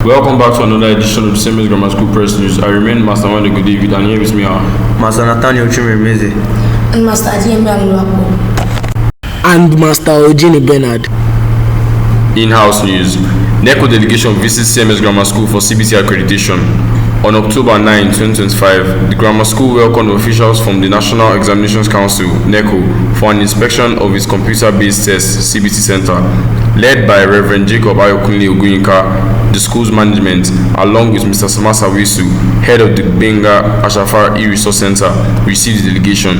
Welcome back to another edition of the CMS Grammar School Press News. I remain Master NECO David, and here with me are Master Nathaniel Chimemeze and Master Adiyemi Amulapo and Master Eugene Bernard. In-house news. NECO Delegation visits CMS Grammar School for CBT accreditation. On October 9, 2025, the grammar school welcomed officials from the National Examinations Council (NECO) for an inspection of its computer-based test (CBT) center, led by Reverend Jacob Ayokunle Ogunyinka, the school's management, along with Mr. Samasa Wisu, head of the Benga Ashafar E-Resource Center, received the delegation.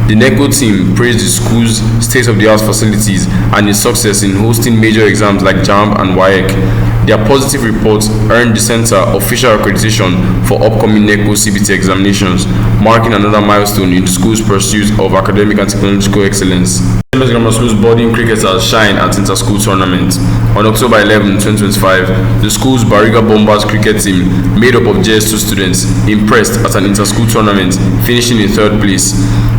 The NECO team praised the school's state-of-the-art facilities and its success in hosting major exams like JAMB and WAEC. Their positive reports earned the center official accreditation for upcoming NECO CBT examinations, marking another milestone in the school's pursuit of academic and technological excellence. CMS Grammar School's budding cricketers shine at inter-school tournament. On October 11, 2025, the school's Bariga Bombers cricket team, made up of JS2 students, impressed at an inter-school tournament, finishing in third place.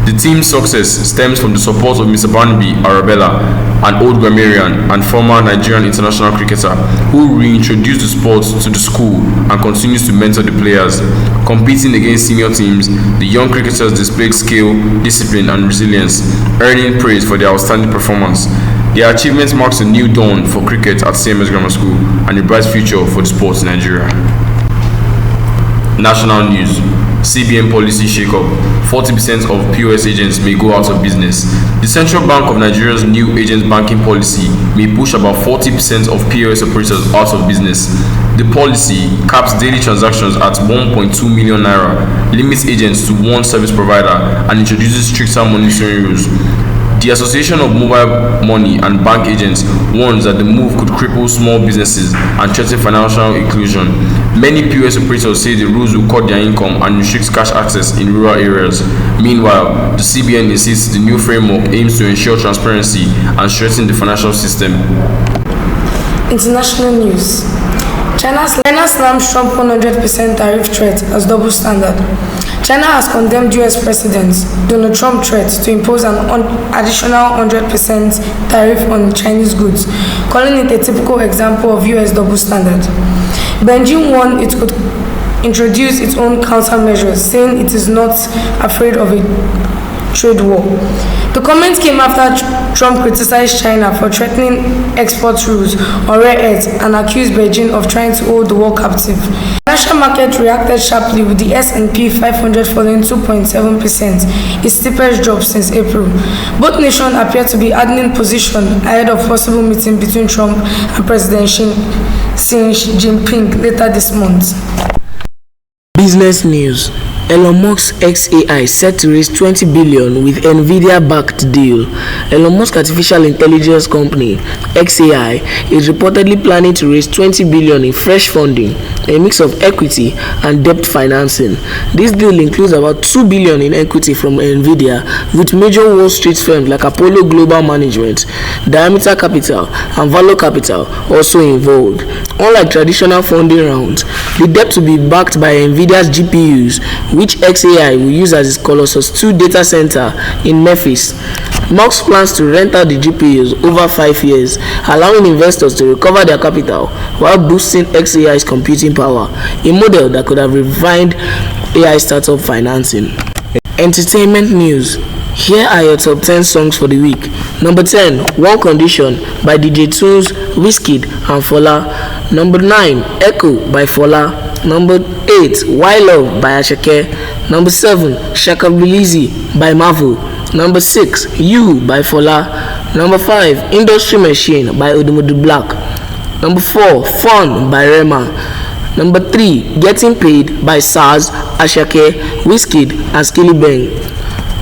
The team's success stems from the support of Mr. Barnaby Arabella, an old grammarian and former Nigerian international cricketer, who reintroduced the sport to the school and continues to mentor the players. Competing against senior teams, the young cricketers displayed skill, discipline, and resilience, earning praise for their outstanding performance. Their achievement marks a new dawn for cricket at CMS Grammar School and a bright future for the sport in Nigeria. National news. CBN policy shake-up. 40% of POS agents may go out of business. The Central Bank of Nigeria's new agent banking policy may push about 40% of POS operators out of business. The policy caps daily transactions at 1.2 million naira, limits agents to one service provider, and introduces stricter monitoring rules. The Association of Mobile Money and Bank Agents warns that the move could cripple small businesses and threaten financial inclusion. Many POS operators say the rules will cut their income and restrict cash access in rural areas. Meanwhile, the CBN insists the new framework aims to ensure transparency and strengthen the financial system. International news. China slams Trump 100% tariff threat as double standard. China has condemned US President Donald Trump's threat to impose an additional 100% tariff on Chinese goods, calling it a typical example of US double standard. Beijing warned it could introduce its own countermeasures, saying it is not afraid of a trade war. The comment came after Trump criticized China for threatening export rules on rare earths and accused Beijing of trying to hold the world captive. The financial market reacted sharply, with the S&P 500 falling 2.7%, its steepest drop since April. Both nations appear to be hardening position ahead of possible meeting between Trump and President Xi Jinping later this month. Business news. Elon Musk's XAI set to raise $20 billion with NVIDIA-backed deal. Elon Musk artificial intelligence company XAI is reportedly planning to raise $20 billion in fresh funding, a mix of equity and debt financing. This deal includes about $2 billion in equity from NVIDIA, with major Wall Street firms like Apollo Global Management, Diameter Capital, and Valor Capital also involved. Unlike traditional funding rounds, the debt will be backed by NVIDIA's GPUs, which XAI will use as its Colossus 2 data center in Memphis. Musk plans to rent out the GPUs over 5 years, allowing investors to recover their capital while boosting XAI's computing power, a model that could have revived AI startup financing. Entertainment news. Here are your top 10 songs for the week. Number 10, One Condition by DJ Tunes, Wizkid and Fola. Number 9, Echo by Fola. Number 8, Why Love by Ashake. Number 7, Shakabilizi by Marvel. Number 6, You by Fola. Number 5, Industry Machine by Odumodu Black. Number 4, Fun by Rema. Number 3, Getting Paid by SARS, Ashake, Wizkid and Skilly Bang.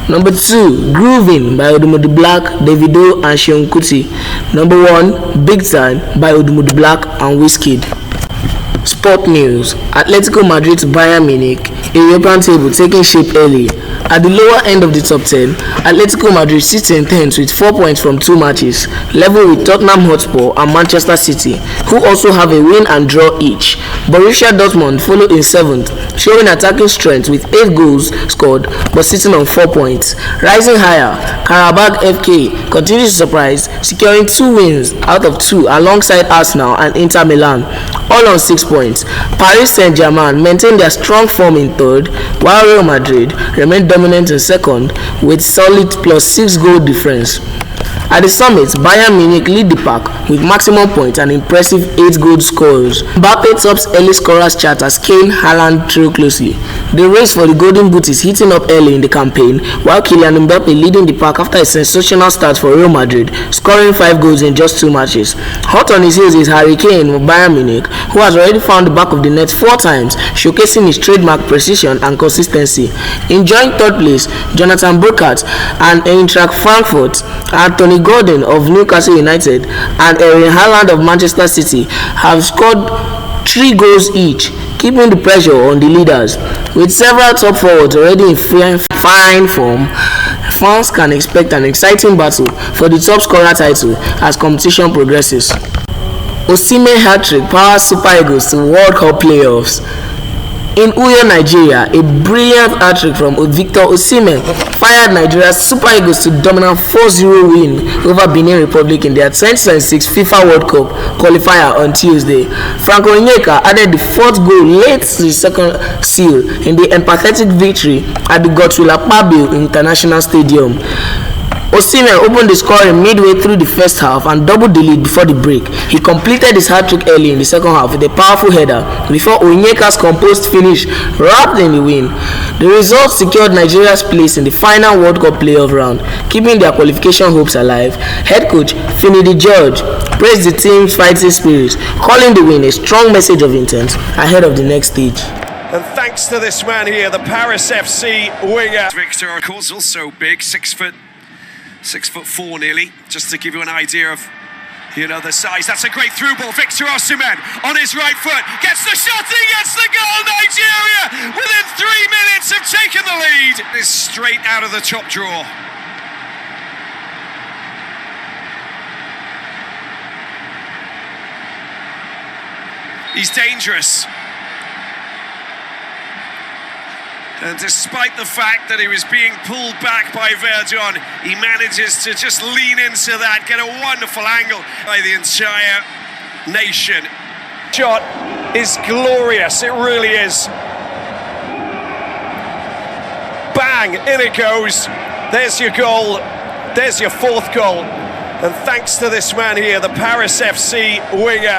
Number 2, Grooving by Odumodu Black, Davido and Seun Kuti. Number 1, Big Time by Odumodu Black and Wizkid. Sport news. Atletico Madrid's Bayern Munich European table taking shape early. At the lower end of the top 10, Atletico Madrid sits in 10th with 4 points from 2 matches, level with Tottenham Hotspur and Manchester City, who also have a win and draw each. Borussia Dortmund follow in 7th, showing attacking strength with 8 goals scored but sitting on 4 points. Rising higher, Karabakh FK continues to surprise, securing 2 wins out of 2 alongside Arsenal and Inter Milan, all on 6 points. Paris Saint-Germain maintain their strong form in 3rd, while Real Madrid remain dominant in 2nd with solid +6 goal difference. At the summit, Bayern Munich lead the pack with maximum points and impressive 8 goal scores. Mbappe tops early scorers chart as Kane, Haaland trail closely. The race for the Golden Boot is heating up early in the campaign, while Kylian Mbappe leading the pack after a sensational start for Real Madrid, scoring 5 goals in just 2 matches. Hot on his heels is Harry Kane of Bayern Munich, who has already found the back of the net 4 times, showcasing his trademark precision and consistency. Enjoying 3rd place, Jonathan Burkhardt and Eintracht Frankfurt, Anthony Gordon of Newcastle United and Erling Haaland of Manchester City have scored 3 goals each, keeping the pressure on the leaders. With several top forwards already in fine form, fans can expect an exciting battle for the top scorer title as competition progresses. Osimhen hat-trick powers Super Eagles to World Cup playoffs. In Uyo, Nigeria, a brilliant hat-trick from Victor Osimhen fired Nigeria's Super Eagles to dominant 4-0 win over Benin Republic in their 2026 FIFA World Cup qualifier on Tuesday. Franco Onyeka added the 4th goal late to the second seal in the empathetic victory at the Godswill Akpabio International Stadium. Osimhen opened the scoring midway through the first half and doubled the lead before the break. He completed his hat-trick early in the second half with a powerful header before Onyeka's composed finish wrapped in the win. The result secured Nigeria's place in the final World Cup playoff round, keeping their qualification hopes alive. Head coach Finidi George praised the team's fighting spirit, calling the win a strong message of intent ahead of the next stage. And thanks to this man here, the Paris FC winger. Victor, of course, also big, 6'4" nearly, just to give you an idea of, the size. That's a great through ball. Victor Osimhen on his right foot, gets the shot, he gets the goal. Nigeria, within 3 minutes, have taken the lead. It's straight out of the top drawer. He's dangerous. And despite the fact that he was being pulled back by Verdun, he manages to just lean into that, get a wonderful angle by the entire nation. Shot is glorious, it really is. Bang, in it goes. There's your goal, there's your 4th goal. And thanks to this man here, the Paris FC winger.